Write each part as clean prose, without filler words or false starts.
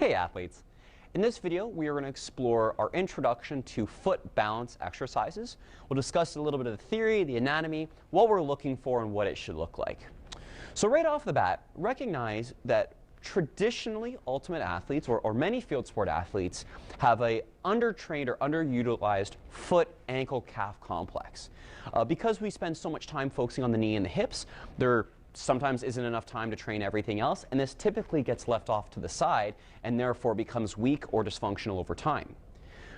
Hey athletes! In this video, we are going to explore our introduction to foot balance exercises. We'll discuss a little bit of the theory, the anatomy, what we're looking for, and what it should look like. So right off the bat, recognize that traditionally ultimate athletes, or many field sport athletes, have a undertrained or underutilized foot, ankle, calf complex. Because we spend so much time focusing on the knee and the hips, there sometimes isn't enough time to train everything else, and this typically gets left off to the side and therefore becomes weak or dysfunctional over time.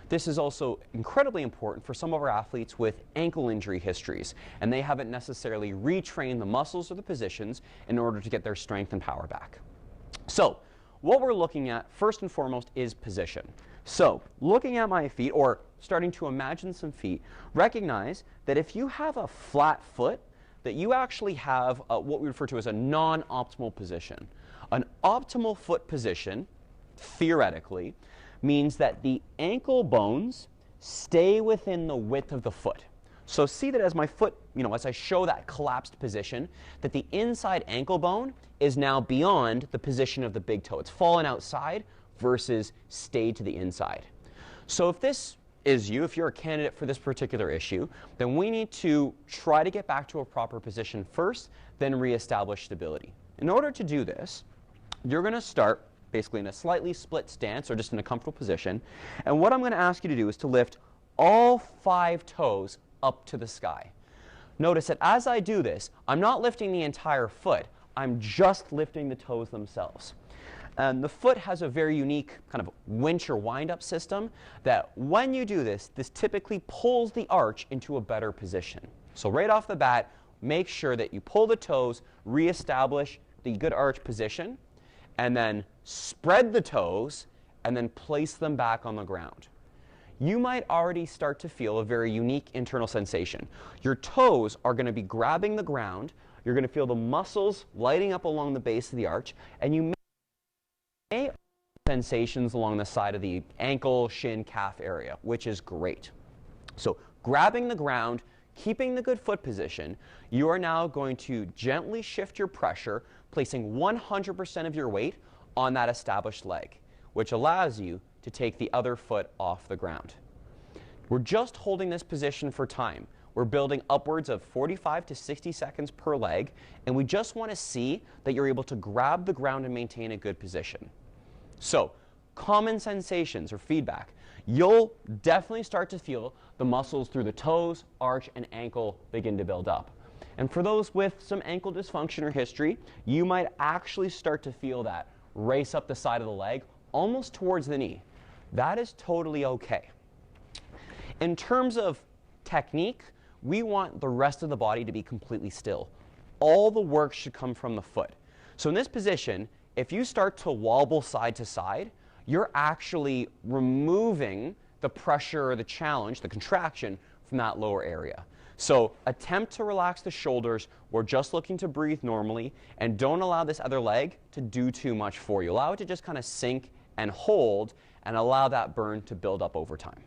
This is also incredibly important for some of our athletes with ankle injury histories, and they haven't necessarily retrained the muscles or the positions in order to get their strength and power back. So what we're looking at first and foremost is position. So looking at my feet, or starting to imagine some feet, recognize that if you have a flat foot, that you actually have what we refer to as a non-optimal position. An optimal foot position, theoretically, means that the ankle bones stay within the width of the foot. So see that as my foot, as I show that collapsed position, that the inside ankle bone is now beyond the position of the big toe. It's fallen outside versus stayed to the inside. So if this is you, if you're a candidate for this particular issue, then we need to try to get back to a proper position first, then reestablish stability. In order to do this, you're going to start basically in a slightly split stance or just in a comfortable position. And what I'm going to ask you to do is to lift all 5 toes up to the sky. Notice that as I do this, I'm not lifting the entire foot. I'm just lifting the toes themselves. And the foot has a very unique kind of winch or wind-up system that when you do this, this typically pulls the arch into a better position. So right off the bat, make sure that you pull the toes, reestablish the good arch position, and then spread the toes, and then place them back on the ground. You might already start to feel a very unique internal sensation. Your toes are going to be grabbing the ground. You're going to feel the muscles lighting up along the base of the arch, and you may sensations along the side of the ankle, shin, calf area, which is great. So grabbing the ground, keeping the good foot position, you are now going to gently shift your pressure, placing 100% of your weight on that established leg, which allows you to take the other foot off the ground. We're just holding this position for time. We're building upwards of 45 to 60 seconds per leg, and we just want to see that you're able to grab the ground and maintain a good position. So, common sensations or feedback. You'll definitely start to feel the muscles through the toes, arch, and ankle begin to build up. And for those with some ankle dysfunction or history, you might actually start to feel that race up the side of the leg, almost towards the knee. That is totally okay. In terms of technique, we want the rest of the body to be completely still. All the work should come from the foot. So in this position, if you start to wobble side to side, you're actually removing the pressure or the challenge, the contraction, from that lower area. So attempt to relax the shoulders. We're just looking to breathe normally, and don't allow this other leg to do too much for you. Allow it to just kind of sink and hold and allow that burn to build up over time.